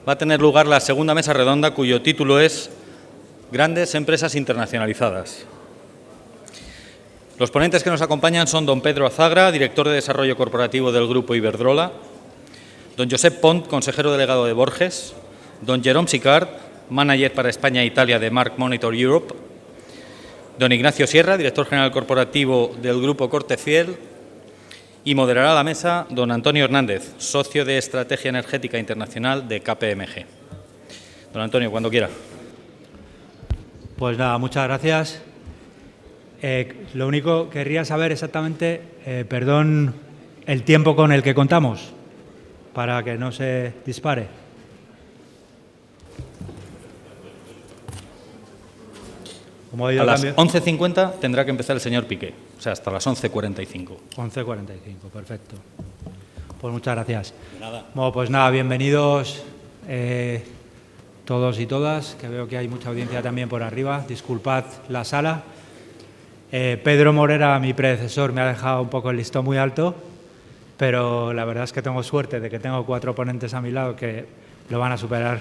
va a tener lugar la segunda mesa redonda, cuyo título es Grandes empresas internacionalizadas. Los ponentes que nos acompañan son don Pedro Azagra, director de Desarrollo Corporativo del Grupo Iberdrola, don Josep Pont, consejero delegado de Borges, don Jérôme Sicart, manager para España e Italia de Mark Monitor Europe, don Ignacio Sierra, director general corporativo del Grupo Cortefiel, y moderará la mesa don Antonio Hernández, socio de Estrategia Energética Internacional de KPMG. Don Antonio, cuando quiera. Pues nada, muchas gracias. Lo único, querría saber exactamente, perdón, el tiempo con el que contamos, para que no se dispare. A las 11:50 tendrá que empezar el señor Piqué, o sea, hasta las 11:45. 11:45, perfecto. Pues muchas gracias. De nada. Bueno, pues nada, bienvenidos todos y todas, que veo que hay mucha audiencia también por arriba. Disculpad la sala. Pedro Morera, mi predecesor, me ha dejado un poco el listón muy alto, pero la verdad es que tengo suerte de que tengo 4 ponentes a mi lado que lo van a superar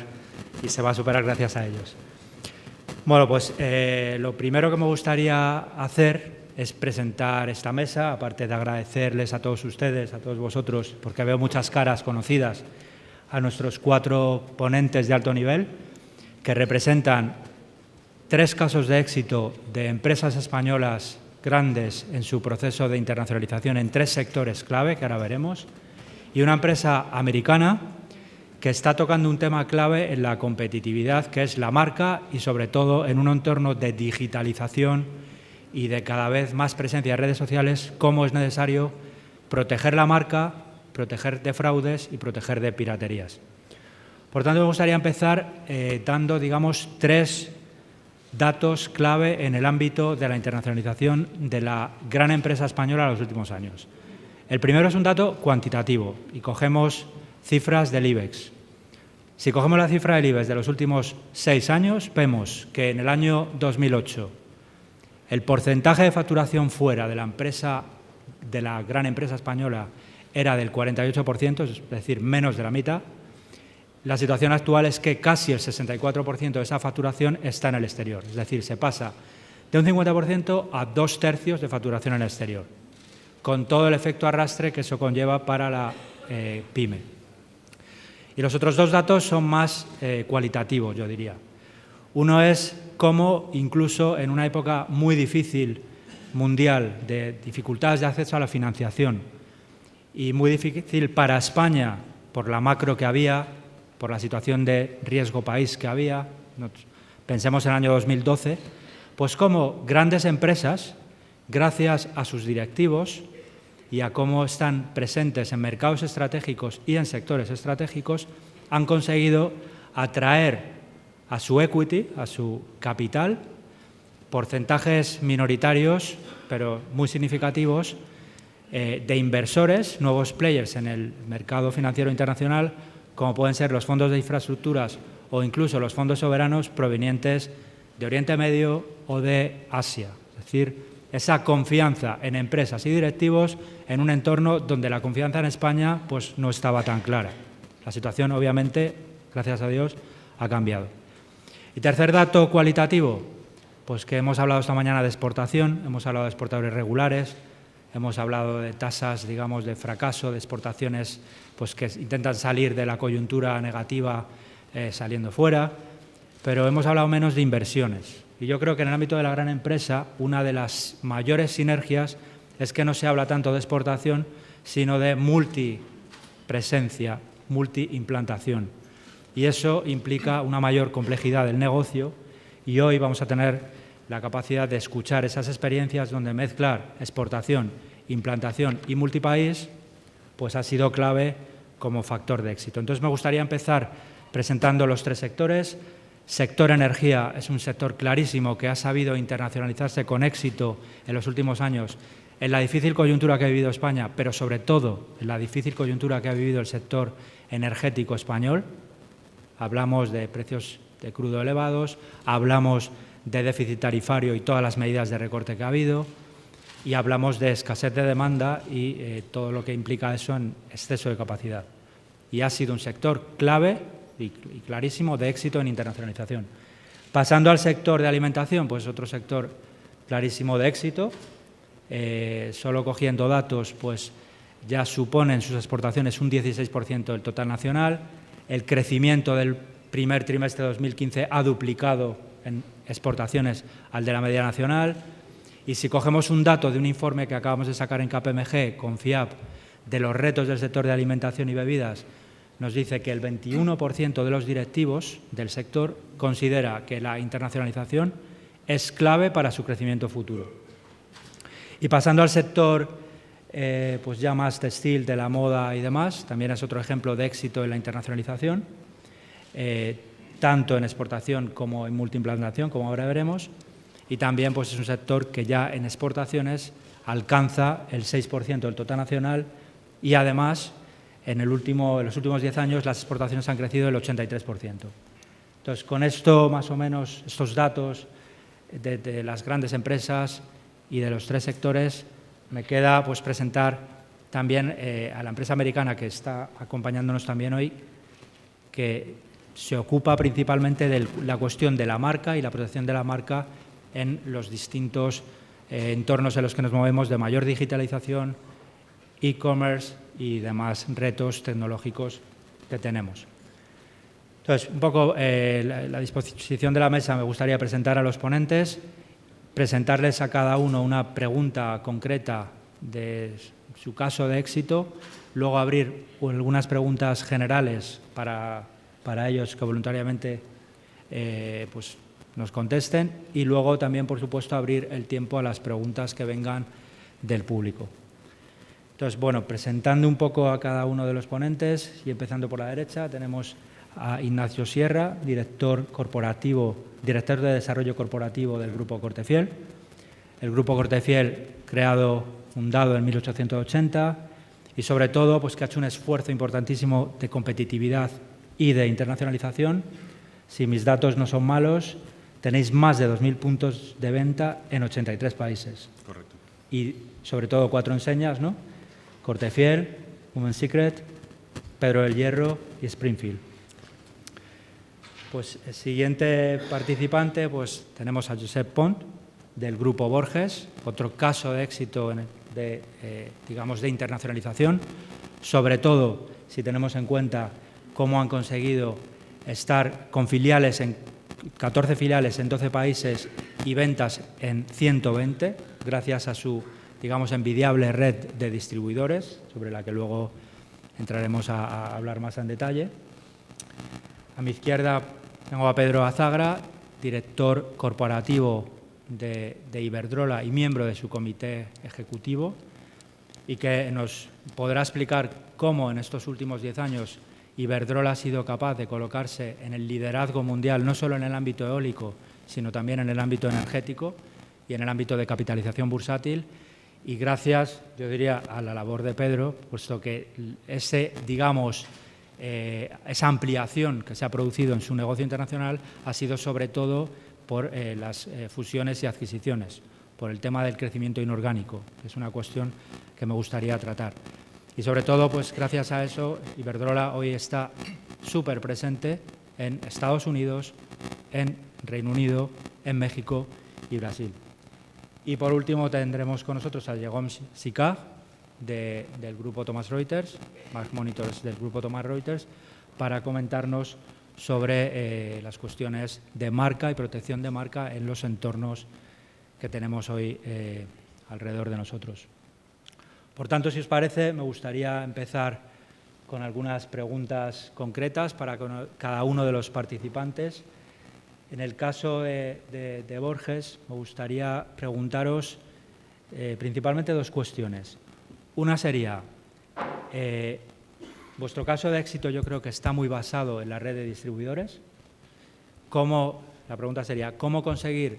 y se va a superar gracias a ellos. Bueno, pues lo primero que me gustaría hacer es presentar esta mesa, aparte de agradecerles a todos ustedes, a todos vosotros, porque veo muchas caras conocidas, a nuestros 4 ponentes de alto nivel, que representan 3 casos de éxito de empresas españolas grandes en su proceso de internacionalización en 3 sectores clave, que ahora veremos, y una empresa americana que está tocando un tema clave en la competitividad, que es la marca y, sobre todo, en un entorno de digitalización y de cada vez más presencia de redes sociales, cómo es necesario proteger la marca, proteger de fraudes y proteger de piraterías. Por tanto, me gustaría empezar dando, digamos, 3 datos clave en el ámbito de la internacionalización de la gran empresa española en los últimos años. El primero es un dato cuantitativo y cogemos cifras del IBEX. Si cogemos la cifra del IBEX de los últimos 6 años, vemos que en el año 2008 el porcentaje de facturación fuera de la empresa, de la gran empresa española, era del 48%, es decir, menos de la mitad. La situación actual es que casi el 64% de esa facturación está en el exterior, es decir, se pasa de un 50% a 2/3 de facturación en el exterior, con todo el efecto arrastre que eso conlleva para la pyme. Y los otros 2 datos son más cualitativos, yo diría. Uno es cómo, incluso en una época muy difícil mundial, de dificultades de acceso a la financiación y muy difícil para España por la macro que había, por la situación de riesgo país que había, pensemos en el año 2012, pues cómo grandes empresas, gracias a sus directivos y a cómo están presentes en mercados estratégicos y en sectores estratégicos, han conseguido atraer a su equity, a su capital, porcentajes minoritarios, pero muy significativos, de inversores, nuevos players en el mercado financiero internacional, como pueden ser los fondos de infraestructuras o incluso los fondos soberanos provenientes de Oriente Medio o de Asia. Es decir, esa confianza en empresas y directivos en un entorno donde la confianza en España pues, no estaba tan clara. La situación, obviamente, gracias a Dios, ha cambiado. Y tercer dato cualitativo, pues que hemos hablado esta mañana de exportación, hemos hablado de exportadores regulares, hemos hablado de tasas, digamos, de fracaso, de exportaciones pues, que intentan salir de la coyuntura negativa saliendo fuera, pero hemos hablado menos de inversiones. Y yo creo que en el ámbito de la gran empresa una de las mayores sinergias es que no se habla tanto de exportación, sino de multipresencia, multiimplantación. Y eso implica una mayor complejidad del negocio y hoy vamos a tener la capacidad de escuchar esas experiencias donde mezclar exportación, implantación y multipaís pues ha sido clave como factor de éxito. Entonces me gustaría empezar presentando los 3 sectores. Sector energía es un sector clarísimo que ha sabido internacionalizarse con éxito en los últimos años en la difícil coyuntura que ha vivido España, pero sobre todo en la difícil coyuntura que ha vivido el sector energético español. Hablamos de precios de crudo elevados, hablamos de déficit tarifario y todas las medidas de recorte que ha habido, y hablamos de escasez de demanda y todo lo que implica eso en exceso de capacidad. Y ha sido un sector clave y clarísimo de éxito en internacionalización. Pasando al sector de alimentación, pues otro sector clarísimo de éxito. Solo cogiendo datos, pues ya suponen sus exportaciones un 16% del total nacional. El crecimiento del primer trimestre de 2015 ha duplicado en exportaciones al de la media nacional. Y si cogemos un dato de un informe que acabamos de sacar en KPMG con FIAP de los retos del sector de alimentación y bebidas, nos dice que el 21% de los directivos del sector considera que la internacionalización es clave para su crecimiento futuro. Y pasando al sector pues ya más textil, de la moda y demás, también es otro ejemplo de éxito en la internacionalización, tanto en exportación como en multiimplantación, como ahora veremos, y también pues, es un sector que ya en exportaciones alcanza el 6% del total nacional y además en los últimos 10 años las exportaciones han crecido el 83%. Entonces, con esto más o menos, estos datos de las grandes empresas y de los tres sectores, me queda pues presentar también a la empresa americana que está acompañándonos también hoy, que se ocupa principalmente de la cuestión de la marca y la protección de la marca en los distintos entornos en los que nos movemos de mayor digitalización, e-commerce y demás retos tecnológicos que tenemos. Entonces, un poco la disposición de la mesa, me gustaría presentar a los ponentes, presentarles a cada uno una pregunta concreta de su caso de éxito, luego abrir algunas preguntas generales para ellos que voluntariamente pues nos contesten y luego también, por supuesto, abrir el tiempo a las preguntas que vengan del público. Entonces, bueno, presentando un poco a cada uno de los ponentes y empezando por la derecha, tenemos a Ignacio Sierra, director de Desarrollo Corporativo del Grupo Cortefiel. El Grupo Cortefiel, fundado en 1880 y, sobre todo, pues que ha hecho un esfuerzo importantísimo de competitividad y de internacionalización. Si mis datos no son malos, tenéis más de 2.000 puntos de venta en 83 países. Correcto. Y, sobre todo, 4 enseñas, ¿no? Cortefiel, Women's Secret, Pedro del Hierro y Springfield. Pues el siguiente participante, pues tenemos a Josep Pont, del Grupo Borges, otro caso de éxito de internacionalización, sobre todo si tenemos en cuenta cómo han conseguido estar con 14 filiales en 12 países y ventas en 120, gracias a su, envidiable red de distribuidores, sobre la que luego entraremos a hablar más en detalle. A mi izquierda tengo a Pedro Azagra, director corporativo de Iberdrola y miembro de su comité ejecutivo, y que nos podrá explicar cómo en estos últimos 10 años Iberdrola ha sido capaz de colocarse en el liderazgo mundial, no solo en el ámbito eólico, sino también en el ámbito energético y en el ámbito de capitalización bursátil. Y gracias, yo diría, a la labor de Pedro, puesto que esa ampliación que se ha producido en su negocio internacional ha sido sobre todo por las fusiones y adquisiciones, por el tema del crecimiento inorgánico, que es una cuestión que me gustaría tratar. Y sobre todo, pues gracias a eso, Iberdrola hoy está súper presente en Estados Unidos, en Reino Unido, en México y Brasil. Y por último tendremos con nosotros a Jérôme Sicard, del Grupo Thomson Reuters, Market Monitors del Grupo Thomson Reuters, para comentarnos sobre las cuestiones de marca y protección de marca en los entornos que tenemos hoy alrededor de nosotros. Por tanto, si os parece, me gustaría empezar con algunas preguntas concretas para cada uno de los participantes. En el caso de Borges, me gustaría preguntaros principalmente dos cuestiones. Una sería, vuestro caso de éxito yo creo que está muy basado en la red de distribuidores. La pregunta sería, ¿cómo conseguir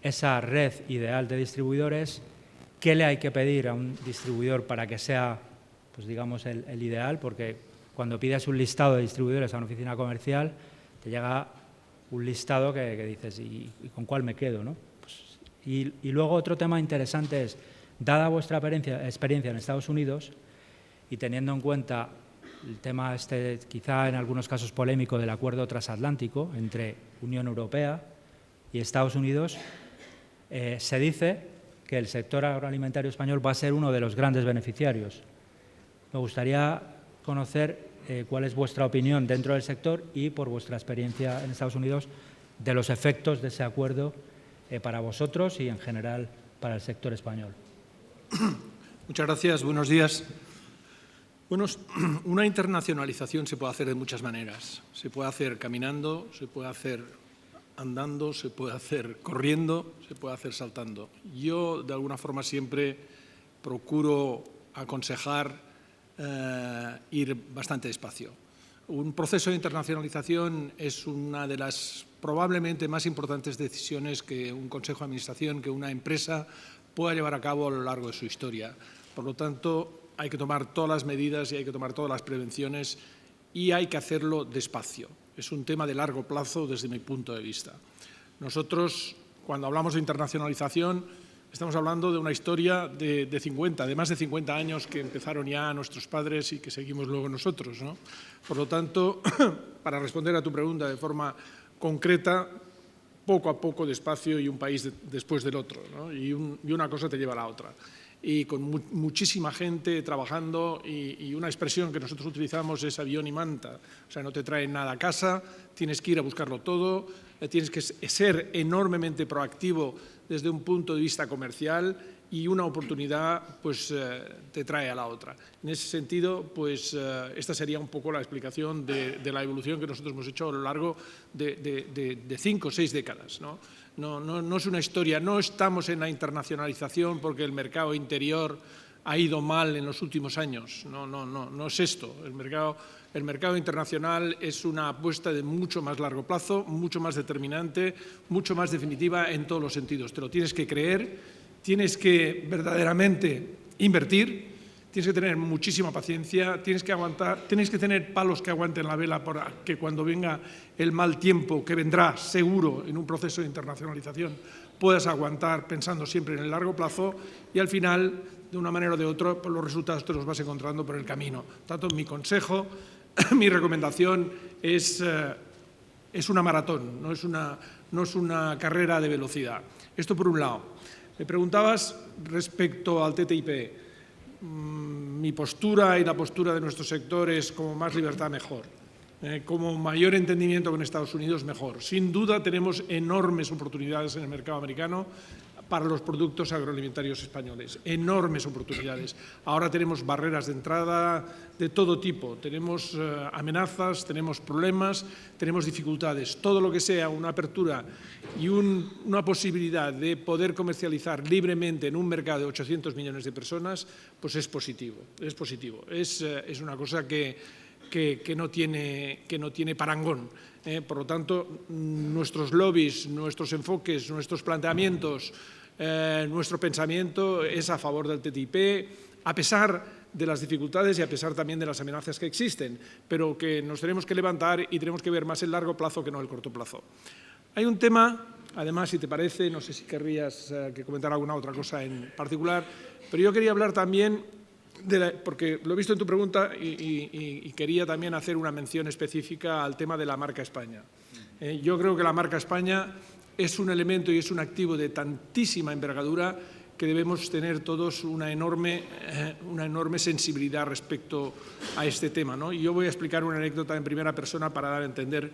esa red ideal de distribuidores? ¿Qué le hay que pedir a un distribuidor para que sea, pues digamos, el ideal? Porque cuando pides un listado de distribuidores a una oficina comercial, te llega un listado que dices, ¿y con cuál me quedo, no? Pues, y luego otro tema interesante es, dada vuestra experiencia en Estados Unidos y teniendo en cuenta el tema quizá en algunos casos polémico del acuerdo transatlántico entre Unión Europea y Estados Unidos, se dice que el sector agroalimentario español va a ser uno de los grandes beneficiarios. Me gustaría conocer cuál es vuestra opinión dentro del sector y, por vuestra experiencia en Estados Unidos, de los efectos de ese acuerdo para vosotros y, en general, para el sector español. Muchas gracias. Buenos días. Bueno, una internacionalización se puede hacer de muchas maneras. Se puede hacer caminando, se puede hacer andando, se puede hacer corriendo, se puede hacer saltando. Yo, de alguna forma, siempre procuro aconsejar ir bastante despacio. Un proceso de internacionalización es una de las probablemente más importantes decisiones que un consejo de administración, que una empresa pueda llevar a cabo a lo largo de su historia. Por lo tanto, hay que tomar todas las medidas y hay que tomar todas las prevenciones y hay que hacerlo despacio. Es un tema de largo plazo desde mi punto de vista. Nosotros, cuando hablamos de internacionalización, estamos hablando de una historia de más de 50 años que empezaron ya nuestros padres y que seguimos luego nosotros, ¿no? Por lo tanto, para responder a tu pregunta de forma concreta, poco a poco, despacio y un país después del otro, ¿no? Y una cosa te lleva a la otra. Y con muchísima gente trabajando y una expresión que nosotros utilizamos es avión y manta. O sea, no te traen nada a casa, tienes que ir a buscarlo todo, tienes que ser enormemente proactivo desde un punto de vista comercial y una oportunidad pues te trae a la otra. En ese sentido, pues esta sería un poco la explicación de la evolución que nosotros hemos hecho a lo largo de 5 o 6 décadas, ¿no? No es una historia, no estamos en la internacionalización porque el mercado interior ha ido mal en los últimos años. No es esto. El mercado internacional es una apuesta de mucho más largo plazo, mucho más determinante, mucho más definitiva en todos los sentidos. Te lo tienes que creer, tienes que verdaderamente invertir, tienes que tener muchísima paciencia, tienes que aguantar, tienes que tener palos que aguanten la vela para que cuando venga el mal tiempo, que vendrá seguro en un proceso de internacionalización, puedas aguantar pensando siempre en el largo plazo y al final, de una manera o de otra, pues los resultados te los vas encontrando por el camino. Tanto mi consejo, mi recomendación es una maratón, no es una carrera de velocidad. Esto por un lado. Me preguntabas respecto al TTIP. Mi postura y la postura de nuestro sector es como más libertad mejor, como mayor entendimiento con Estados Unidos mejor. Sin duda tenemos enormes oportunidades en el mercado americano para los productos agroalimentarios españoles, enormes oportunidades. Ahora tenemos barreras de entrada de todo tipo, tenemos amenazas, tenemos problemas, tenemos dificultades. Todo lo que sea una apertura y una posibilidad de poder comercializar libremente en un mercado de 800 millones de personas, pues es positivo, es positivo. Es una cosa que no tiene parangón. Por lo tanto, nuestros lobbies, nuestros enfoques, nuestros planteamientos, nuestro pensamiento es a favor del TTIP, a pesar de las dificultades y a pesar también de las amenazas que existen, pero que nos tenemos que levantar y tenemos que ver más el largo plazo que no el corto plazo. Hay un tema, además, si te parece, no sé si querrías que comentar alguna otra cosa en particular, pero yo quería hablar también porque lo he visto en tu pregunta y quería también hacer una mención específica al tema de la marca España. Yo creo que la marca España es un elemento y es un activo de tantísima envergadura que debemos tener todos una enorme sensibilidad respecto a este tema, ¿no? Y yo voy a explicar una anécdota en primera persona para dar a entender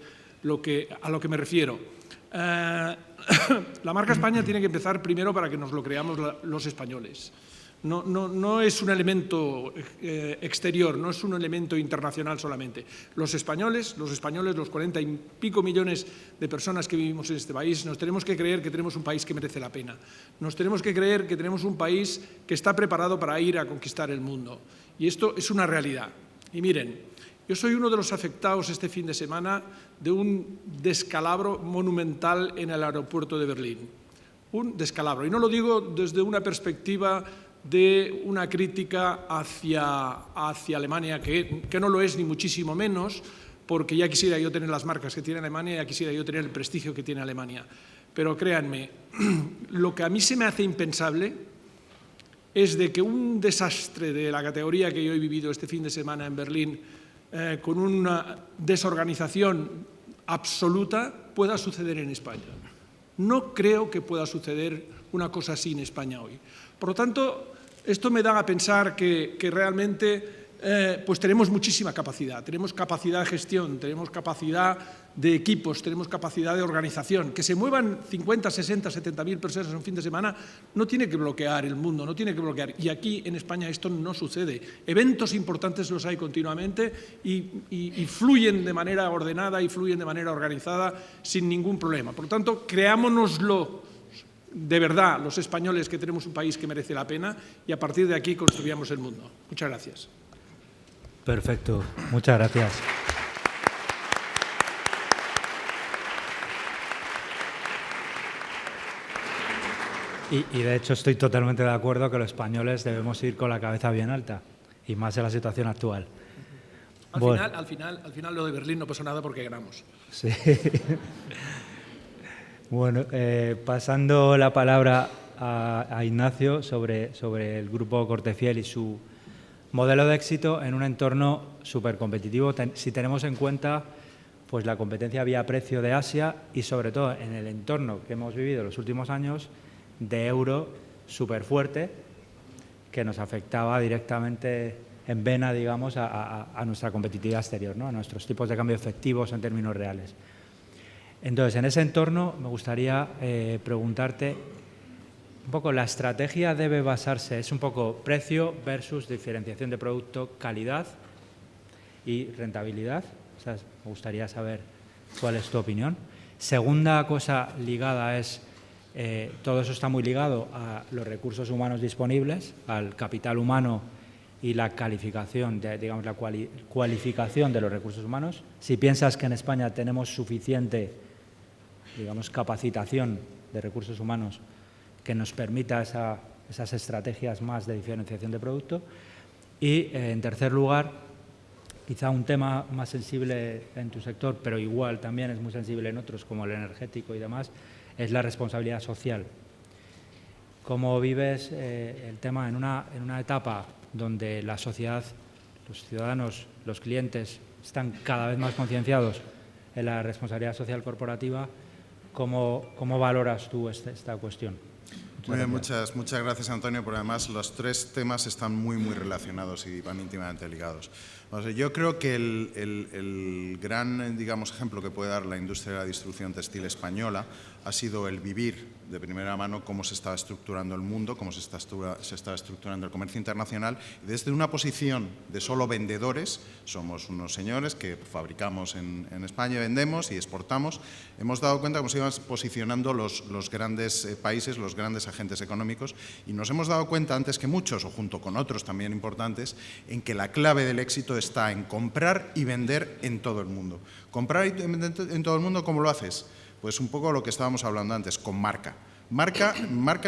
a lo que me refiero. La marca España tiene que empezar primero para que nos lo creamos los españoles. No es un elemento exterior, no es un elemento internacional solamente. Los españoles, los 40 y pico millones de personas que vivimos en este país, nos tenemos que creer que tenemos un país que merece la pena. Nos tenemos que creer que tenemos un país que está preparado para ir a conquistar el mundo. Y esto es una realidad. Y miren, yo soy uno de los afectados este fin de semana de un descalabro monumental en el aeropuerto de Berlín. Un descalabro. Y no lo digo desde una perspectiva de una crítica hacia Alemania, que no lo es ni muchísimo menos, porque ya quisiera yo tener las marcas que tiene Alemania, ya quisiera yo tener el prestigio que tiene Alemania. Pero créanme, lo que a mí se me hace impensable es de que un desastre de la categoría que yo he vivido este fin de semana en Berlín con una desorganización absoluta, pueda suceder en España. No creo que pueda suceder una cosa así en España hoy. Por lo tanto, esto me da a pensar que realmente pues tenemos muchísima capacidad. Tenemos capacidad de gestión, tenemos capacidad de equipos, tenemos capacidad de organización. Que se muevan 50, 60, 70.000 personas en un fin de semana no tiene que bloquear el mundo, no tiene que bloquear. Y aquí en España esto no sucede. Eventos importantes los hay continuamente y fluyen de manera ordenada y fluyen de manera organizada sin ningún problema. Por lo tanto, creámonoslo de verdad los españoles, que tenemos un país que merece la pena, y a partir de aquí construyamos el mundo. Muchas gracias. Perfecto, muchas gracias. Y de hecho estoy totalmente de acuerdo que los españoles debemos ir con la cabeza bien alta, y más en la situación actual. Al final lo de Berlín no pasó nada porque ganamos. Sí. Bueno, pasando la palabra a Ignacio sobre el Grupo Cortefiel y su modelo de éxito en un entorno súper competitivo, si tenemos en cuenta pues, la competencia vía precio de Asia y sobre todo en el entorno que hemos vivido en los últimos años de euro súper fuerte, que nos afectaba directamente en vena, digamos, a nuestra competitividad exterior, ¿no? A nuestros tipos de cambio efectivos en términos reales. Entonces, en ese entorno me gustaría preguntarte un poco, la estrategia debe basarse, es un poco precio versus diferenciación de producto, calidad y rentabilidad. O sea, me gustaría saber cuál es tu opinión. Segunda cosa ligada es, todo eso está muy ligado a los recursos humanos disponibles, al capital humano y la calificación, digamos, la cualificación de los recursos humanos. Si piensas que en España tenemos suficiente, digamos, capacitación de recursos humanos que nos permita esas estrategias más de diferenciación de producto. Y, en tercer lugar, quizá un tema más sensible en tu sector, pero igual también es muy sensible en otros, como el energético y demás, es la responsabilidad social. ¿Cómo vives el tema en una etapa donde la sociedad, los ciudadanos, los clientes están cada vez más concienciados en la responsabilidad social corporativa? ¿Cómo valoras tú esta cuestión? Muy bien, muchas gracias, Antonio, porque además los tres temas están muy relacionados y van íntimamente ligados. Yo creo que el gran, digamos, ejemplo que puede dar la industria de la distribución textil española ha sido el vivir de primera mano cómo se estaba estructurando el mundo, cómo se estaba estructurando el comercio internacional. Y desde una posición de solo vendedores, somos unos señores que fabricamos en España, vendemos y exportamos, hemos dado cuenta cómo se iban posicionando los grandes países, los grandes agentes económicos, y nos hemos dado cuenta antes que muchos, o junto con otros también importantes, en que la clave del éxito está en comprar y vender en todo el mundo. Comprar y vender en todo el mundo, ¿cómo lo haces? Pues un poco lo que estábamos hablando antes, con marca. Marca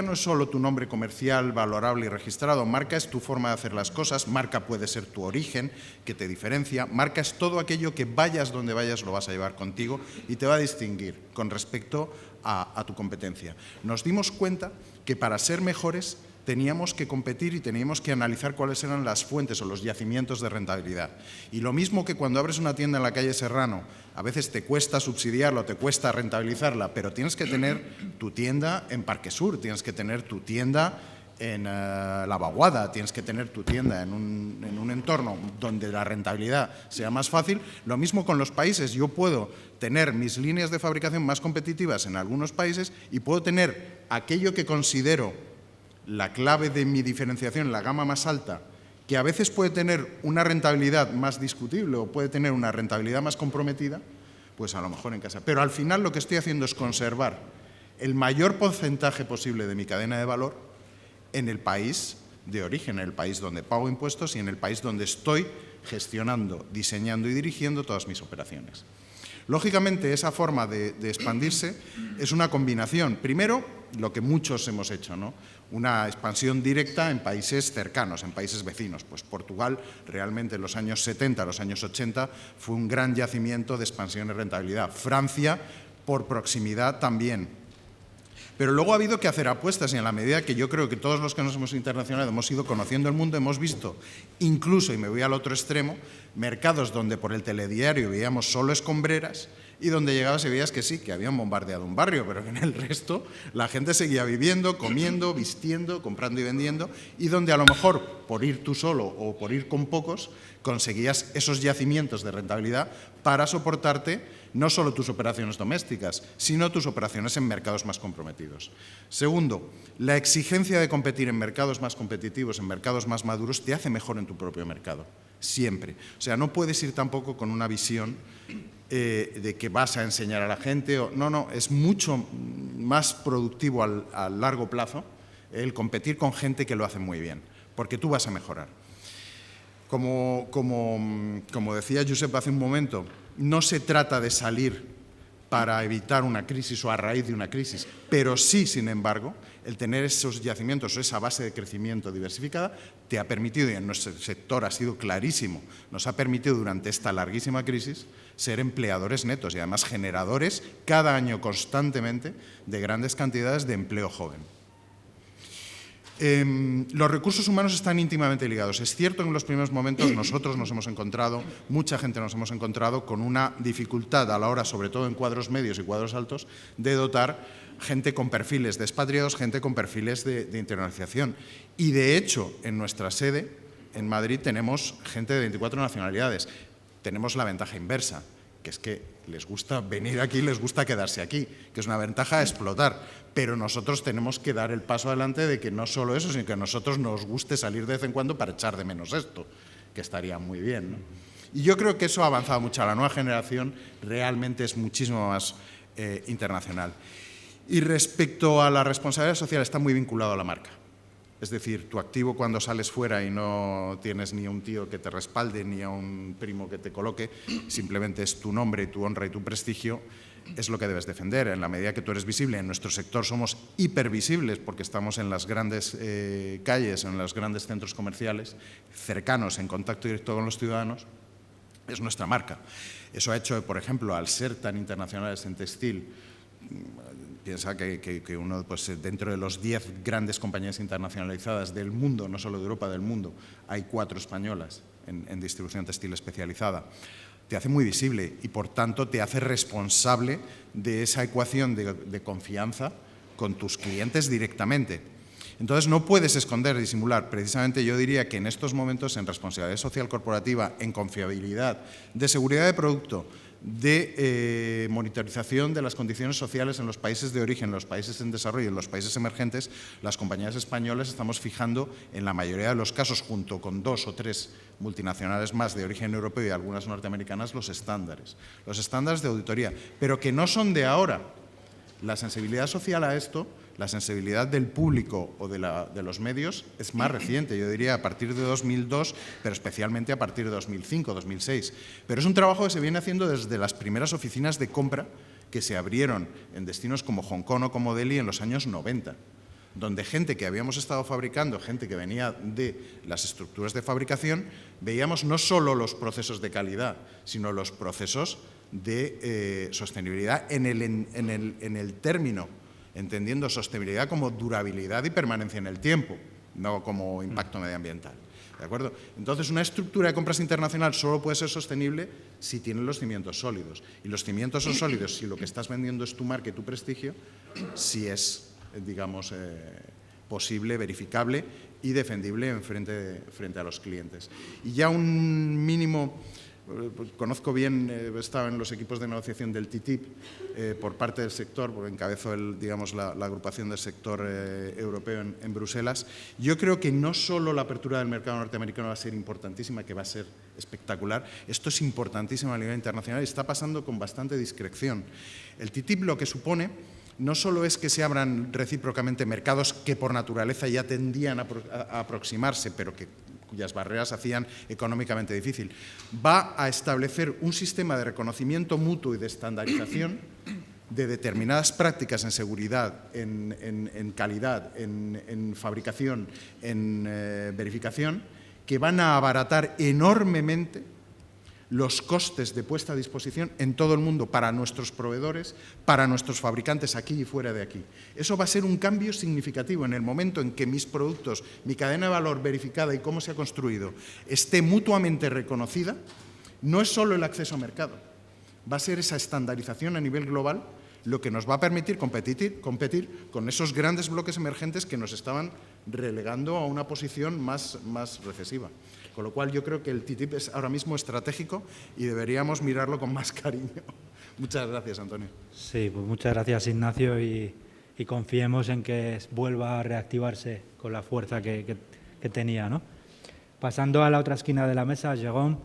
no es solo tu nombre comercial valorable y registrado, marca es tu forma de hacer las cosas, marca puede ser tu origen, que te diferencia, marca es todo aquello que vayas donde vayas lo vas a llevar contigo y te va a distinguir con respecto a tu competencia. Nos dimos cuenta que para ser mejores teníamos que competir y teníamos que analizar cuáles eran las fuentes o los yacimientos de rentabilidad. Y lo mismo que cuando abres una tienda en la calle Serrano, a veces te cuesta subsidiarla, te cuesta rentabilizarla, pero tienes que tener tu tienda en Parque Sur, tienes que tener tu tienda en La Vaguada, tienes que tener tu tienda en un entorno donde la rentabilidad sea más fácil. Lo mismo con los países. Yo puedo tener mis líneas de fabricación más competitivas en algunos países y puedo tener aquello que considero la clave de mi diferenciación, la gama más alta, que a veces puede tener una rentabilidad más discutible o puede tener una rentabilidad más comprometida, pues a lo mejor en casa. Pero al final lo que estoy haciendo es conservar el mayor porcentaje posible de mi cadena de valor en el país de origen, en el país donde pago impuestos y en el país donde estoy gestionando, diseñando y dirigiendo todas mis operaciones. Lógicamente, esa forma de expandirse es una combinación. Primero, lo que muchos hemos hecho, ¿no? Una expansión directa en países cercanos, en países vecinos. Pues Portugal, realmente en los años 70, los años 80, fue un gran yacimiento de expansión y rentabilidad. Francia, por proximidad, también. Pero luego ha habido que hacer apuestas y en la medida que yo creo que todos los que nos hemos internacionalizado hemos ido conociendo el mundo, hemos visto incluso, y me voy al otro extremo, mercados donde por el telediario veíamos solo escombreras y donde llegabas y veías que sí, que habían bombardeado un barrio, pero que en el resto la gente seguía viviendo, comiendo, vistiendo, comprando y vendiendo, y donde a lo mejor por ir tú solo o por ir con pocos conseguías esos yacimientos de rentabilidad para soportarte no solo tus operaciones domésticas, sino tus operaciones en mercados más comprometidos. Segundo, la exigencia de competir en mercados más competitivos, en mercados más maduros, te hace mejor en tu propio mercado, siempre. O sea, no puedes ir tampoco con una visión de que vas a enseñar a la gente. No, es mucho más productivo a largo plazo el competir con gente que lo hace muy bien, porque tú vas a mejorar. Como decía Josep hace un momento, no se trata de salir para evitar una crisis o a raíz de una crisis, pero sí, sin embargo, el tener esos yacimientos o esa base de crecimiento diversificada te ha permitido, y en nuestro sector ha sido clarísimo, nos ha permitido durante esta larguísima crisis ser empleadores netos y además generadores cada año constantemente de grandes cantidades de empleo joven. Los recursos humanos están íntimamente ligados. Es cierto que en los primeros momentos nosotros nos hemos encontrado, mucha gente nos hemos encontrado con una dificultad a la hora, sobre todo en cuadros medios y cuadros altos, de dotar gente con perfiles de expatriados, gente con perfiles de internacionalización. Y de hecho, en nuestra sede, en Madrid, tenemos gente de 24 nacionalidades. Tenemos la ventaja inversa, que es que les gusta venir aquí, les gusta quedarse aquí, que es una ventaja a explotar. Pero nosotros tenemos que dar el paso adelante de que no solo eso, sino que a nosotros nos guste salir de vez en cuando para echar de menos esto, que estaría muy bien, ¿no? Y yo creo que eso ha avanzado mucho. La nueva generación realmente es muchísimo más internacional. Y respecto a la responsabilidad social, está muy vinculado a la marca. Es decir, tu activo cuando sales fuera y no tienes ni a un tío que te respalde, ni a un primo que te coloque, simplemente es tu nombre, tu honra y tu prestigio, es lo que debes defender. En la medida que tú eres visible, en nuestro sector somos hipervisibles porque estamos en las grandes calles, en los grandes centros comerciales, cercanos, en contacto directo con los ciudadanos, es nuestra marca. Eso ha hecho, por ejemplo, al ser tan internacionales en textil, piensa que uno, pues, dentro de los 10 grandes compañías internacionalizadas del mundo, no solo de Europa, del mundo, hay 4 españolas en distribución textil especializada. Te hace muy visible y, por tanto, te hace responsable de esa ecuación de confianza con tus clientes directamente. Entonces, no puedes esconder, disimular. Precisamente yo diría que en estos momentos, en responsabilidad social corporativa, en confiabilidad, de seguridad de producto, de monitorización de las condiciones sociales en los países de origen, en los países en desarrollo, en los países emergentes, las compañías españolas estamos fijando, en la mayoría de los casos, junto con 2 o 3 multinacionales más de origen europeo y algunas norteamericanas, los estándares de auditoría, pero que no son de ahora. La sensibilidad social a esto, la sensibilidad del público o de los medios es más reciente, yo diría a partir de 2002, pero especialmente a partir de 2005, 2006. Pero es un trabajo que se viene haciendo desde las primeras oficinas de compra que se abrieron en destinos como Hong Kong o como Delhi en los años 90, donde gente que habíamos estado fabricando, gente que venía de las estructuras de fabricación, veíamos no solo los procesos de calidad, sino los procesos de sostenibilidad en el término, entendiendo sostenibilidad como durabilidad y permanencia en el tiempo, no como impacto medioambiental. ¿De acuerdo? Entonces, una estructura de compras internacional solo puede ser sostenible si tiene los cimientos sólidos. Y los cimientos son sólidos si lo que estás vendiendo es tu marca y tu prestigio, si es, digamos, posible, verificable y defendible frente a los clientes. Y ya un mínimo. Conozco bien, he estado en los equipos de negociación del TTIP por parte del sector, porque encabezo la agrupación del sector europeo en Bruselas. Yo creo que no solo la apertura del mercado norteamericano va a ser importantísima, que va a ser espectacular, esto es importantísimo a nivel internacional y está pasando con bastante discreción. El TTIP lo que supone no solo es que se abran recíprocamente mercados que por naturaleza ya tendían a aproximarse, pero cuyas barreras hacían económicamente difícil. Va a establecer un sistema de reconocimiento mutuo y de estandarización de determinadas prácticas en seguridad, en calidad, en fabricación, en verificación, que van a abaratar enormemente los costes de puesta a disposición en todo el mundo para nuestros proveedores, para nuestros fabricantes aquí y fuera de aquí. Eso va a ser un cambio significativo en el momento en que mis productos, mi cadena de valor verificada y cómo se ha construido esté mutuamente reconocida. No es solo el acceso a mercado, va a ser esa estandarización a nivel global lo que nos va a permitir competir con esos grandes bloques emergentes que nos estaban relegando a una posición más recesiva. Con lo cual yo creo que el TTIP es ahora mismo estratégico y deberíamos mirarlo con más cariño. Muchas gracias, Antonio. Sí, pues muchas gracias, Ignacio, y confiemos en que vuelva a reactivarse con la fuerza que tenía, ¿no? Pasando a la otra esquina de la mesa, Jérôme,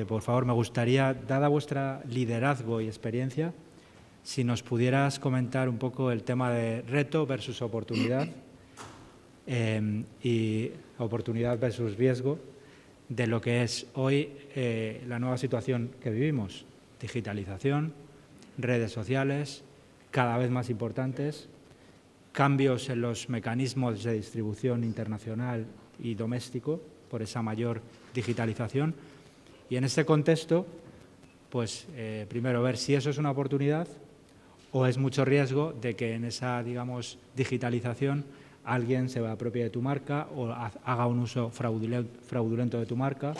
por favor, me gustaría, dada vuestra liderazgo y experiencia, si nos pudieras comentar un poco el tema de reto versus oportunidad y oportunidad versus riesgo de lo que es hoy la nueva situación que vivimos. Digitalización, redes sociales cada vez más importantes, cambios en los mecanismos de distribución internacional y doméstico por esa mayor digitalización. Y en este contexto, pues primero ver si eso es una oportunidad o es mucho riesgo de que en esa, digamos, digitalización alguien se apropie de tu marca o haga un uso fraudulento de tu marca.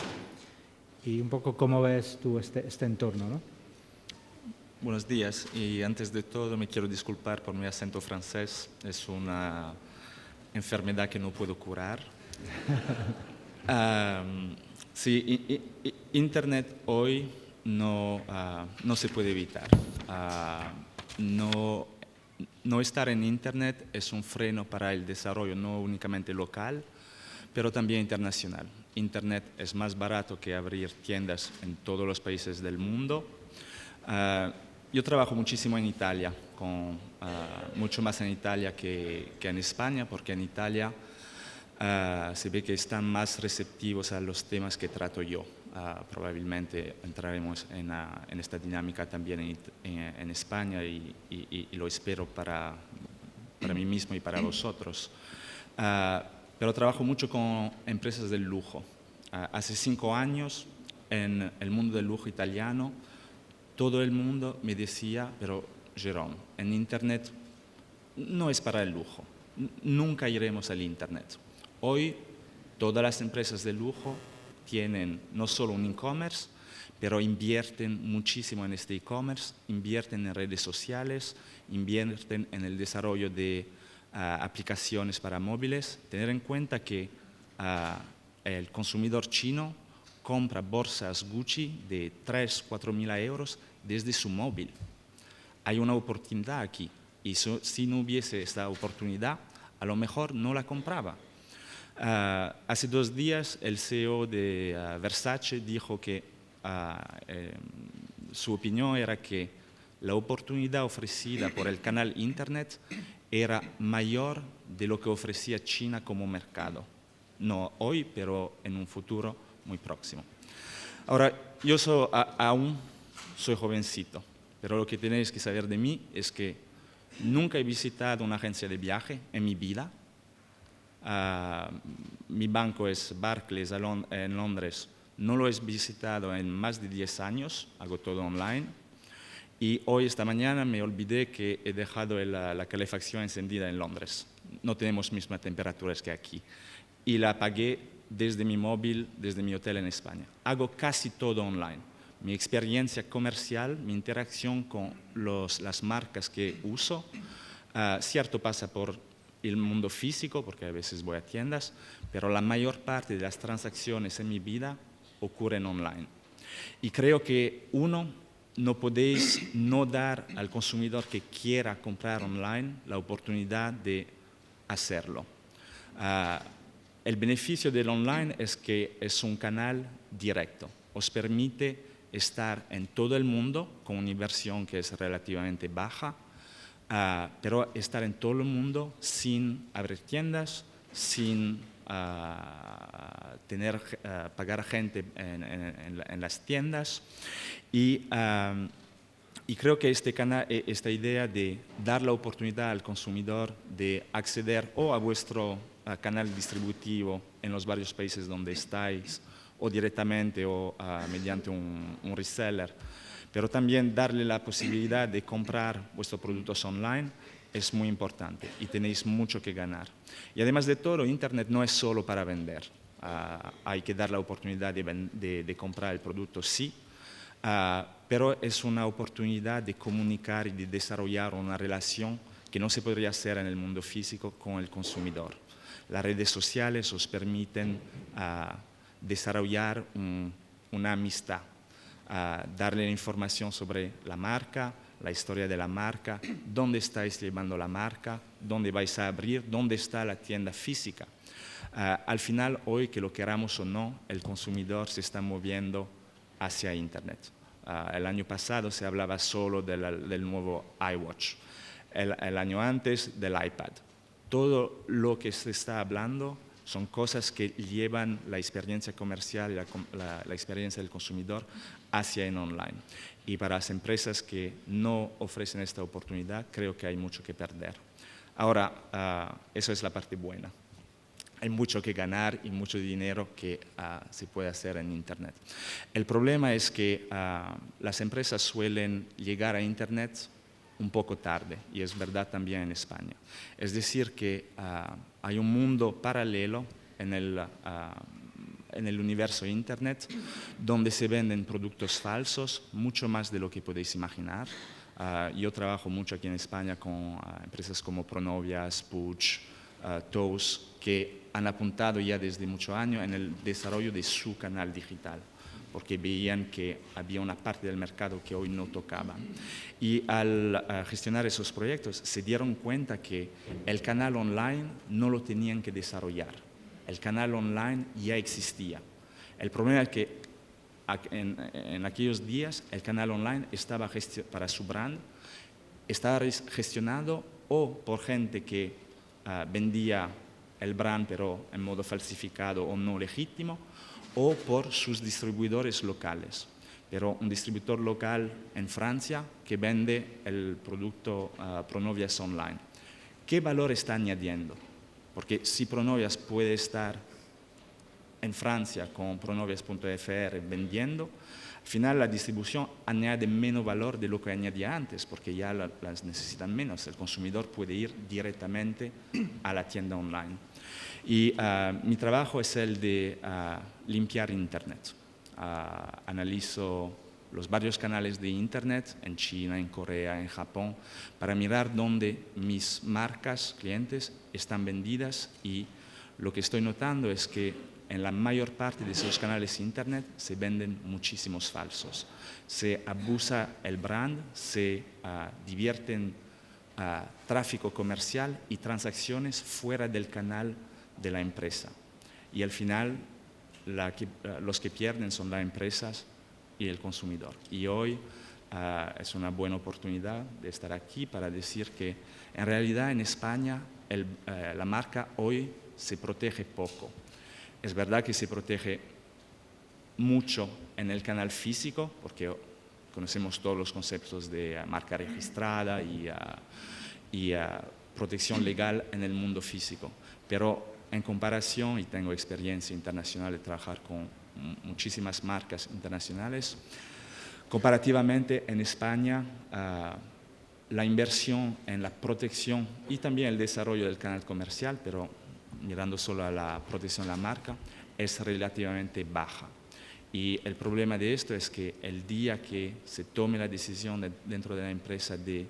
Y un poco cómo ves tú este entorno, ¿no? Buenos días, y antes de todo me quiero disculpar por mi acento francés. Es una enfermedad que no puedo curar. Sí, Internet hoy no se puede evitar. No estar en Internet es un freno para el desarrollo no únicamente local, pero también internacional. Internet es más barato que abrir tiendas en todos los países del mundo. Yo trabajo muchísimo en Italia, mucho más en Italia que en España, porque en Italia se ve que están más receptivos a los temas que trato yo. Probablemente entraremos en esta dinámica también en España y lo espero para mí mismo y para vosotros. Pero trabajo mucho con empresas del lujo. Hace 5 años, en el mundo del lujo italiano, todo el mundo me decía, pero Jérôme, en Internet no es para el lujo, nunca iremos al Internet. Hoy, todas las empresas de lujo tienen no solo un e-commerce, pero invierten muchísimo en este e-commerce, invierten en redes sociales, invierten en el desarrollo de aplicaciones para móviles. Tener en cuenta que el consumidor chino compra bolsas Gucci de 3.000–4.000 euros desde su móvil. Hay una oportunidad aquí y si no hubiese esta oportunidad, a lo mejor no la compraba. Hace 2 días el CEO de Versace dijo que su opinión era que la oportunidad ofrecida por el canal Internet era mayor de lo que ofrecía China como mercado. No hoy, pero en un futuro muy próximo. Ahora, yo aún soy jovencito, pero lo que tenéis que saber de mí es que nunca he visitado una agencia de viaje en mi vida. Mi banco es Barclays en Londres. No lo he visitado en más de 10 años, hago todo online. Y hoy, esta mañana, me olvidé que he dejado la calefacción encendida en Londres. No tenemos mismas temperaturas que aquí. Y la apagué desde mi móvil, desde mi hotel en España. Hago casi todo online. Mi experiencia comercial, mi interacción con las marcas que uso, cierto pasa por el mundo físico, porque a veces voy a tiendas, pero la mayor parte de las transacciones en mi vida ocurren online. Y creo que no podéis no dar al consumidor que quiera comprar online la oportunidad de hacerlo. El beneficio del online es que es un canal directo. Os permite estar en todo el mundo con una inversión que es relativamente baja, pero estar en todo el mundo sin abrir tiendas, sin pagar a gente en las tiendas. Y creo que esta idea de dar la oportunidad al consumidor de acceder o a vuestro canal distributivo en los varios países donde estáis o directamente o mediante un reseller, pero también darle la posibilidad de comprar vuestros productos online es muy importante y tenéis mucho que ganar. Y además de todo, Internet no es solo para vender. Hay que dar la oportunidad de comprar el producto, sí, pero es una oportunidad de comunicar y de desarrollar una relación que no se podría hacer en el mundo físico con el consumidor. Las redes sociales os permiten desarrollar una amistad, darle información sobre la marca, la historia de la marca, dónde estáis llevando la marca, dónde vais a abrir, dónde está la tienda física. Al final, hoy, que lo queramos o no, el consumidor se está moviendo hacia Internet. El año pasado se hablaba solo del nuevo iWatch, el año antes del iPad. Todo lo que se está hablando son cosas que llevan la experiencia comercial y la experiencia del consumidor hacia en online. Y para las empresas que no ofrecen esta oportunidad, creo que hay mucho que perder. Ahora, eso es la parte buena. Hay mucho que ganar y mucho dinero que se puede hacer en Internet. El problema es que las empresas suelen llegar a Internet un poco tarde, y es verdad también en España. Es decir, que hay un mundo paralelo en el universo Internet donde se venden productos falsos, mucho más de lo que podéis imaginar. Yo trabajo mucho aquí en España con empresas como Pronovias, Puig, Tous, que han apuntado ya desde muchos años en el desarrollo de su canal digital, porque veían que había una parte del mercado que hoy no tocaban. Y al gestionar esos proyectos se dieron cuenta que el canal online no lo tenían que desarrollar. El canal online ya existía. El problema es que en aquellos días el canal online estaba para su brand, estaba gestionado o por gente que vendía el brand pero en modo falsificado o no legítimo, o por sus distribuidores locales. Pero un distribuidor local en Francia que vende el producto Pronovias online, ¿qué valor está añadiendo? Porque si Pronovias puede estar en Francia con pronovias.fr vendiendo, al final la distribución añade menos valor de lo que añadía antes, porque ya las necesitan menos. El consumidor puede ir directamente a la tienda online. Y mi trabajo es el de limpiar Internet. Analizo los varios canales de Internet en China, en Corea, en Japón, para mirar dónde mis marcas, clientes, están vendidas, y lo que estoy notando es que en la mayor parte de esos canales de Internet se venden muchísimos falsos. Se abusa el brand, se divierten tráfico comercial y transacciones fuera del canal de la empresa. Y al final los que pierden son las empresas y el consumidor. Y hoy es una buena oportunidad de estar aquí para decir que en realidad en España la marca hoy se protege poco. Es verdad que se protege mucho en el canal físico, porque conocemos todos los conceptos de marca registrada y protección legal en el mundo físico. Pero en comparación, y tengo experiencia internacional de trabajar con muchísimas marcas internacionales, comparativamente en España la inversión en la protección y también el desarrollo del canal comercial, pero mirando solo a la protección de la marca, es relativamente baja. Y el problema de esto es que el día que se tome la decisión dentro de la empresa de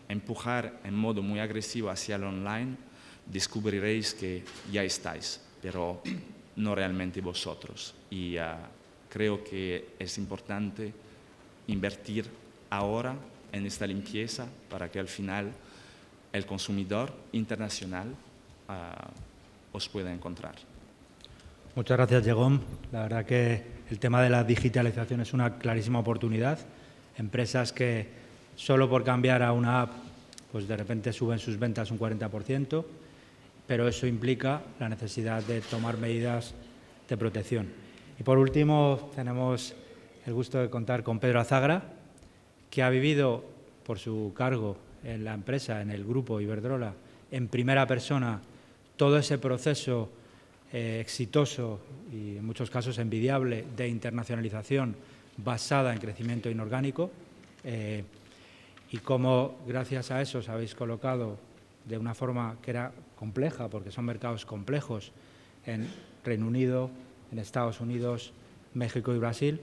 empujar en modo muy agresivo hacia el online, descubriréis que ya estáis, pero no realmente vosotros. Y creo que es importante invertir ahora en esta limpieza para que al final el consumidor internacional os pueda encontrar. Muchas gracias, Jérôme. La verdad que el tema de la digitalización es una clarísima oportunidad. Empresas que solo por cambiar a una app, pues de repente suben sus ventas un 40%, pero eso implica la necesidad de tomar medidas de protección. Y por último, tenemos el gusto de contar con Pedro Azagra, que ha vivido por su cargo en la empresa, en el grupo Iberdrola, en primera persona, todo ese proceso exitoso y en muchos casos envidiable de internacionalización basada en crecimiento inorgánico, y cómo gracias a eso os habéis colocado de una forma que era compleja, porque son mercados complejos, en Reino Unido, en Estados Unidos, México y Brasil.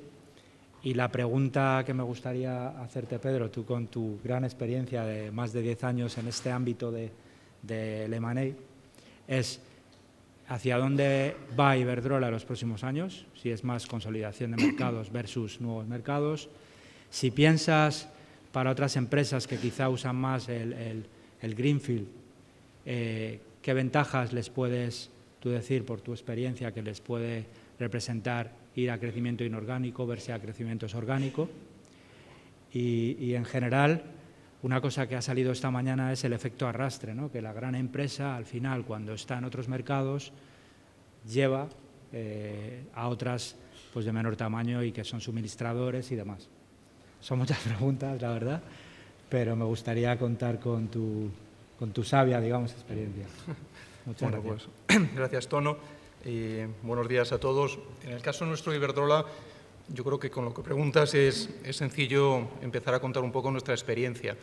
Y la pregunta que me gustaría hacerte, Pedro, tú con tu gran experiencia de más de 10 años en este ámbito del M&A, es ¿hacia dónde va Iberdrola en los próximos años? Si es más consolidación de mercados versus nuevos mercados. Si piensas para otras empresas que quizá usan más el greenfield, ¿qué ventajas les puedes tú decir por tu experiencia que les puede representar ir a crecimiento inorgánico, verse a crecimiento orgánico? Y en general, una cosa que ha salido esta mañana es el efecto arrastre, ¿no? Que la gran empresa, al final, cuando está en otros mercados, lleva a otras pues, de menor tamaño y que son suministradores y demás. Son muchas preguntas, la verdad, pero me gustaría contar con tu sabia, digamos, experiencia. Muchas gracias. Pues, gracias, Tono. Buenos días a todos. En el caso nuestro de Iberdrola, yo creo que con lo que preguntas es sencillo empezar a contar un poco nuestra experiencia.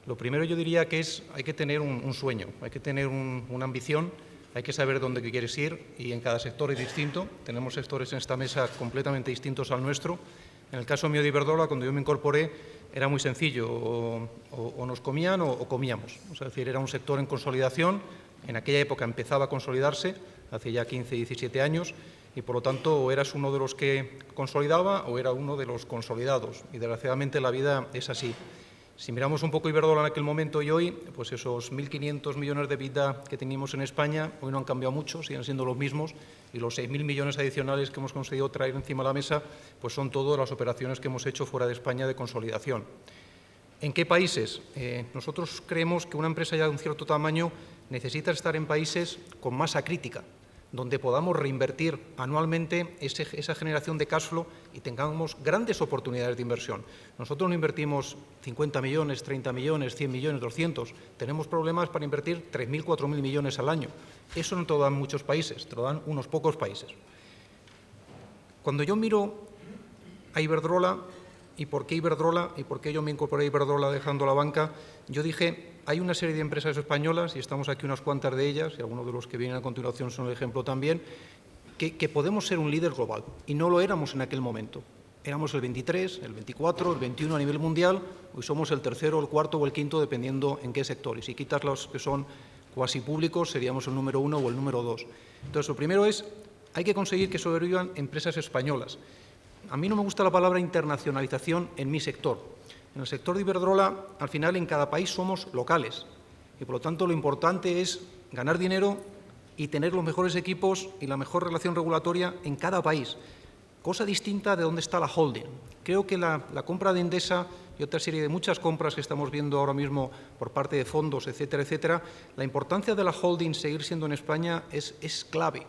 Lo primero yo diría que hay que tener un sueño, hay que tener una ambición, hay que saber dónde quieres ir y en cada sector es distinto. Tenemos sectores en esta mesa completamente distintos al nuestro. En el caso mío de Iberdrola, cuando yo me incorporé, era muy sencillo, o nos comían o comíamos. Es decir, era un sector en consolidación, en aquella época empezaba a consolidarse, hace ya 15, 17 años, y por lo tanto o eras uno de los que consolidaba o era uno de los consolidados. Y desgraciadamente la vida es así. Si miramos un poco Iberdrola en aquel momento y hoy, pues esos 1.500 millones de EBITDA que teníamos en España, hoy no han cambiado mucho, siguen siendo los mismos, y los 6.000 millones adicionales que hemos conseguido traer encima de la mesa, pues son todas las operaciones que hemos hecho fuera de España de consolidación. ¿En qué países? Nosotros creemos que una empresa ya de un cierto tamaño necesita estar en países con masa crítica, donde podamos reinvertir anualmente esa generación de cash flow y tengamos grandes oportunidades de inversión. Nosotros no invertimos 50 millones, 30 millones, 100 millones, 200. Tenemos problemas para invertir 3.000, 4.000 millones al año. Eso no te lo dan muchos países, te lo dan unos pocos países. Cuando yo miro a Iberdrola, ¿y por qué Iberdrola? ¿Y por qué yo me incorporé a Iberdrola dejando la banca? Yo dije, hay una serie de empresas españolas, y estamos aquí unas cuantas de ellas, y algunos de los que vienen a continuación son el ejemplo también, que podemos ser un líder global. Y no lo éramos en aquel momento. Éramos el 23, el 24, el 21 a nivel mundial, hoy somos el tercero, el cuarto o el quinto, dependiendo en qué sector. Y si quitas los que son cuasi públicos, seríamos el número 1 o el número 2. Entonces, lo primero es, hay que conseguir que sobrevivan empresas españolas. A mí no me gusta la palabra internacionalización en mi sector. En el sector de Iberdrola, al final, en cada país somos locales. Y, por lo tanto, lo importante es ganar dinero y tener los mejores equipos y la mejor relación regulatoria en cada país. Cosa distinta de dónde está la holding. Creo que la compra de Endesa y otra serie de muchas compras que estamos viendo ahora mismo por parte de fondos, etcétera, etcétera, la importancia de la holding seguir siendo en España es clave.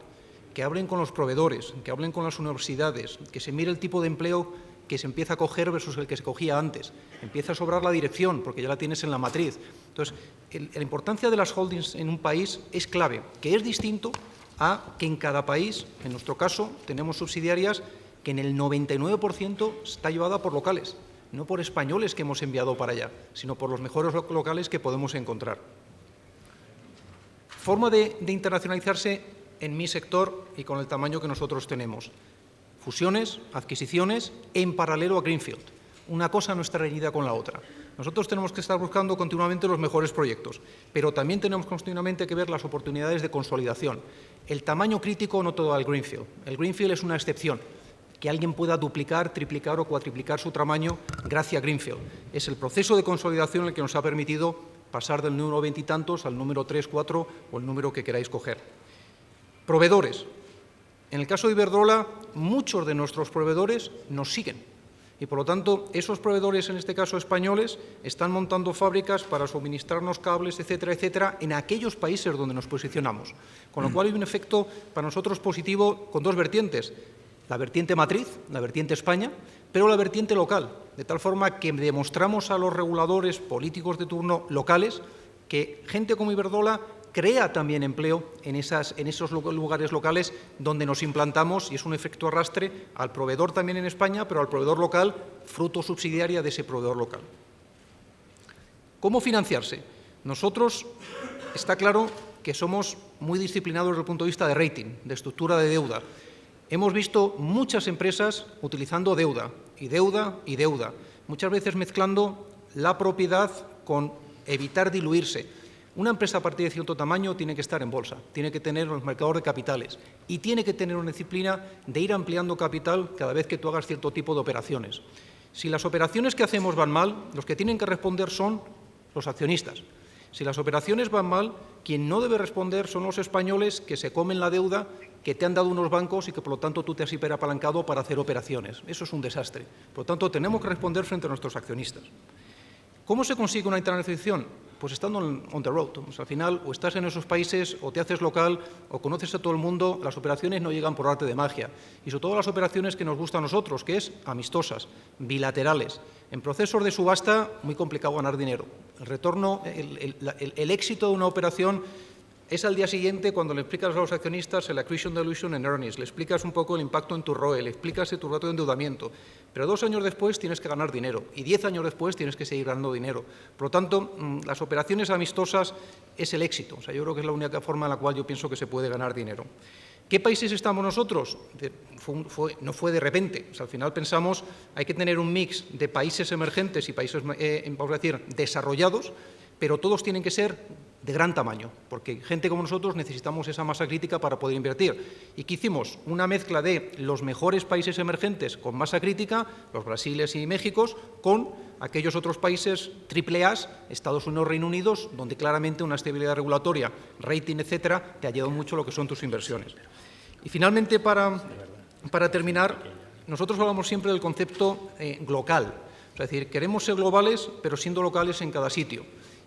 Que hablen con los proveedores, que hablen con las universidades, que se mire el tipo de empleo que se empieza a coger versus el que se cogía antes. Empieza a sobrar la dirección, porque ya la tienes en la matriz. Entonces, la importancia de las holdings en un país es clave, que es distinto a que en cada país, en nuestro caso, tenemos subsidiarias que en el 99% está llevada por locales, no por españoles que hemos enviado para allá, sino por los mejores locales que podemos encontrar. Forma de internacionalizarse en mi sector y con el tamaño que nosotros tenemos. Fusiones, adquisiciones, en paralelo a Greenfield. Una cosa no está reñida con la otra. Nosotros tenemos que estar buscando continuamente los mejores proyectos, pero también tenemos continuamente que ver las oportunidades de consolidación. El tamaño crítico no todo al Greenfield. El Greenfield es una excepción. Que alguien pueda duplicar, triplicar o cuatriplicar su tamaño gracias a Greenfield. Es el proceso de consolidación el que nos ha permitido pasar del número 20 y tantos al número 3, 4 o el número que queráis coger. Proveedores. En el caso de Iberdrola, muchos de nuestros proveedores nos siguen y, por lo tanto, esos proveedores, en este caso españoles, están montando fábricas para suministrarnos cables, etcétera, etcétera, en aquellos países donde nos posicionamos. Con lo cual hay un efecto para nosotros positivo con dos vertientes. La vertiente matriz, la vertiente España, pero la vertiente local, de tal forma que demostramos a los reguladores políticos de turno locales que gente como Iberdrola crea también empleo en esos lugares locales donde nos implantamos, y es un efecto arrastre al proveedor también en España, pero al proveedor local, fruto subsidiaria de ese proveedor local. ¿Cómo financiarse? Nosotros, está claro que somos muy disciplinados desde el punto de vista de rating, de estructura de deuda. Hemos visto muchas empresas utilizando deuda, y deuda, y deuda, muchas veces mezclando la propiedad con evitar diluirse. Una empresa a partir de cierto tamaño tiene que estar en bolsa, tiene que tener los mercados de capitales y tiene que tener una disciplina de ir ampliando capital cada vez que tú hagas cierto tipo de operaciones. Si las operaciones que hacemos van mal, los que tienen que responder son los accionistas. Si las operaciones van mal, quien no debe responder son los españoles que se comen la deuda que te han dado unos bancos y que, por lo tanto, tú te has hiperapalancado para hacer operaciones. Eso es un desastre. Por lo tanto, tenemos que responder frente a nuestros accionistas. ¿Cómo se consigue una internacionalización? Pues estando on the road. O sea, al final, o estás en esos países, o te haces local, o conoces a todo el mundo. Las operaciones no llegan por arte de magia. Y sobre todo las operaciones que nos gustan a nosotros, que es amistosas, bilaterales. En procesos de subasta, muy complicado ganar dinero. El retorno, el éxito de una operación es al día siguiente cuando le explicas a los accionistas el accretion, dilution and earnings, le explicas un poco el impacto en tu ROE, le explicas tu ratio de endeudamiento, pero 2 años después tienes que ganar dinero y 10 años después tienes que seguir ganando dinero. Por lo tanto, las operaciones amistosas es el éxito. O sea, yo creo que es la única forma en la cual yo pienso que se puede ganar dinero. ¿Qué países estamos nosotros? No fue de repente. O sea, al final pensamos hay que tener un mix de países emergentes y países, vamos a decir, desarrollados, pero todos tienen que ser de gran tamaño, porque gente como nosotros necesitamos esa masa crítica para poder invertir. ¿Y qué hicimos? Una mezcla de los mejores países emergentes con masa crítica, los Brasiles y Méxicos, con aquellos otros países AAA, Estados Unidos, Reino Unido, donde claramente una estabilidad regulatoria, rating, etcétera, te ha ayudado mucho lo que son tus inversiones. Y finalmente, para terminar, nosotros hablamos siempre del concepto local. Es decir, queremos ser globales, pero siendo locales en cada sitio.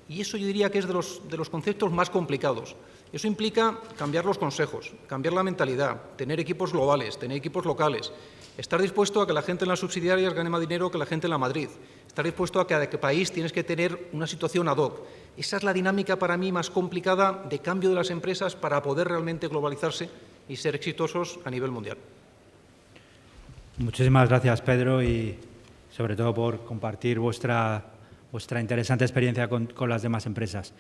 Y eso yo diría que es de los conceptos más complicados. Eso implica cambiar los consejos, cambiar la mentalidad, tener equipos globales, tener equipos locales, estar dispuesto a que la gente en las subsidiarias gane más dinero que la gente en la Madrid, estar dispuesto a que cada país tienes que tener una situación ad hoc. Esa es la dinámica para mí más complicada de cambio de las empresas para poder realmente globalizarse y ser exitosos a nivel mundial. Muchísimas gracias, Pedro, y sobre todo por compartir vuestra interesante experiencia con las demás empresas.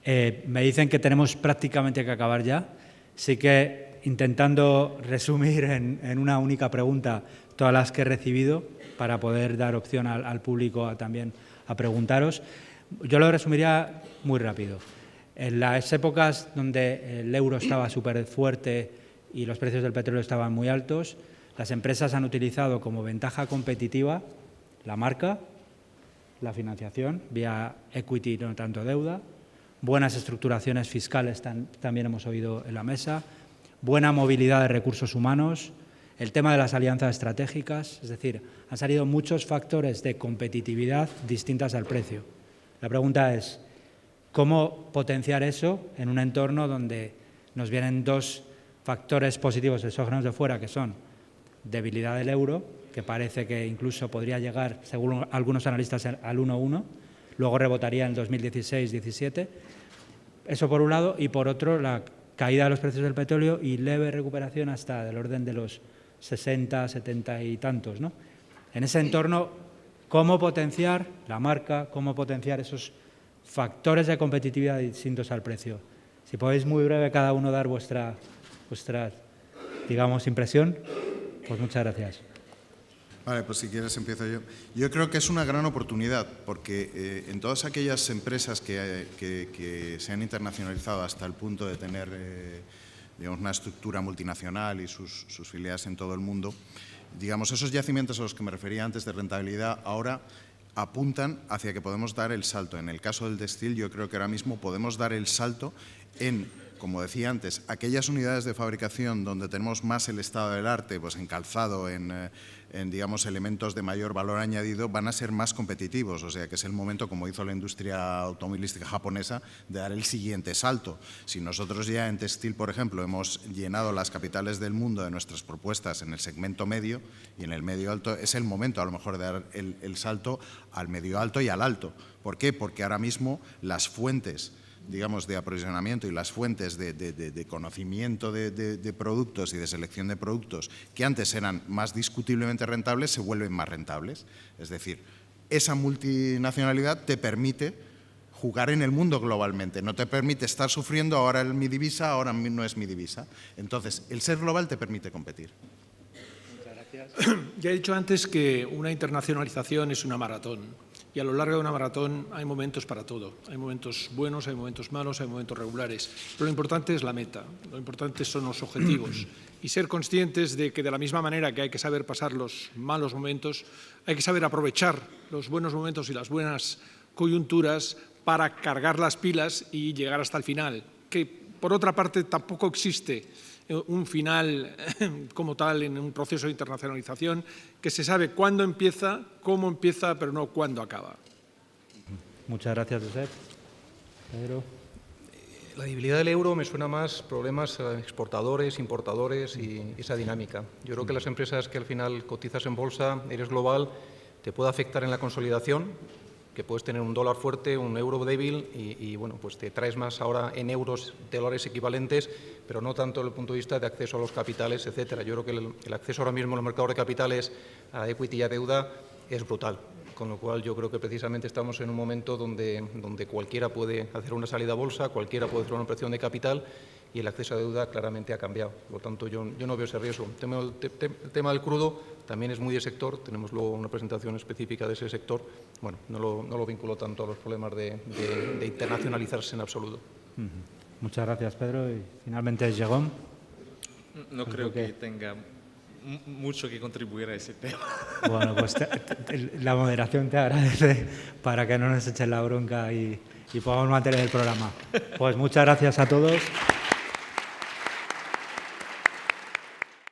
Me dicen que tenemos prácticamente que acabar ya, así que intentando resumir en una única pregunta todas las que he recibido para poder dar opción al público también a preguntaros, yo lo resumiría muy rápido. En las épocas donde el euro estaba súper fuerte y los precios del petróleo estaban muy altos, las empresas han utilizado como ventaja competitiva la marca, la financiación vía equity, no tanto deuda, buenas estructuraciones fiscales también hemos oído en la mesa, buena movilidad de recursos humanos, el tema de las alianzas estratégicas, es decir, han salido muchos factores de competitividad distintas al precio. La pregunta es, ¿cómo potenciar eso en un entorno donde nos vienen dos factores positivos exógenos de fuera, que son debilidad del euro, que parece que incluso podría llegar, según algunos analistas, al 1,1, luego rebotaría en 2016-17. Eso por un lado, y por otro, la caída de los precios del petróleo y leve recuperación hasta del orden de los 60, 70 y tantos, ¿no? En ese entorno, ¿cómo potenciar la marca, cómo potenciar esos factores de competitividad distintos al precio? Si podéis muy breve cada uno dar vuestra digamos, impresión, pues muchas gracias. Vale, pues si quieres empiezo yo. Yo creo que es una gran oportunidad porque en todas aquellas empresas que se han internacionalizado hasta el punto de tener digamos, una estructura multinacional y sus filiales en todo el mundo, digamos, esos yacimientos a los que me refería antes de rentabilidad ahora apuntan hacia que podemos dar el salto. En el caso del textil yo creo que ahora mismo podemos dar el salto en, como decía antes, aquellas unidades de fabricación donde tenemos más el estado del arte, pues en calzado, en digamos, elementos de mayor valor añadido, van a ser más competitivos. O sea, que es el momento, como hizo la industria automovilística japonesa, de dar el siguiente salto. Si nosotros ya en textil, por ejemplo, hemos llenado las capitales del mundo de nuestras propuestas en el segmento medio y en el medio alto, es el momento a lo mejor de dar el salto al medio alto y al alto. ¿Por qué? Porque ahora mismo las fuentes digamos, de aprovisionamiento y las fuentes de conocimiento de productos y de selección de productos que antes eran más discutiblemente rentables, se vuelven más rentables. Es decir, esa multinacionalidad te permite jugar en el mundo globalmente, no te permite estar sufriendo ahora es mi divisa, ahora no es mi divisa. Entonces, el ser global te permite competir. Ya he dicho antes que una internacionalización es una maratón y a lo largo de una maratón hay momentos para todo. Hay momentos buenos, hay momentos malos, hay momentos regulares. Pero lo importante es la meta, lo importante son los objetivos y ser conscientes de que de la misma manera que hay que saber pasar los malos momentos, hay que saber aprovechar los buenos momentos y las buenas coyunturas para cargar las pilas y llegar hasta el final, que por otra parte tampoco existe un final como tal en un proceso de internacionalización que se sabe cuándo empieza, cómo empieza, pero no cuándo acaba. Muchas gracias, Josep. Pedro. La debilidad del euro me suena más problemas exportadores, importadores y esa dinámica. Yo creo que las empresas que al final cotizas en bolsa, eres global, te puede afectar en la consolidación, que puedes tener un dólar fuerte, un euro débil y bueno, pues te traes más ahora en euros, dólares equivalentes, pero no tanto desde el punto de vista de acceso a los capitales, etcétera. Yo creo que el acceso ahora mismo a los mercados de capitales, a equity y a deuda, es brutal. Con lo cual yo creo que precisamente estamos en un momento donde cualquiera puede hacer una salida a bolsa, cualquiera puede hacer una operación de capital y el acceso a deuda claramente ha cambiado. Por lo tanto, yo no veo ese riesgo. El tema del crudo también es muy de sector, tenemos luego una presentación específica de ese sector. Bueno, no lo vinculo tanto a los problemas de internacionalizarse en absoluto. Muchas gracias, Pedro. Y finalmente, Jérôme. No creo que tenga mucho que contribuir a ese tema. Bueno, pues la moderación te agradece para que no nos echen la bronca y podamos mantener el programa. Pues muchas gracias a todos.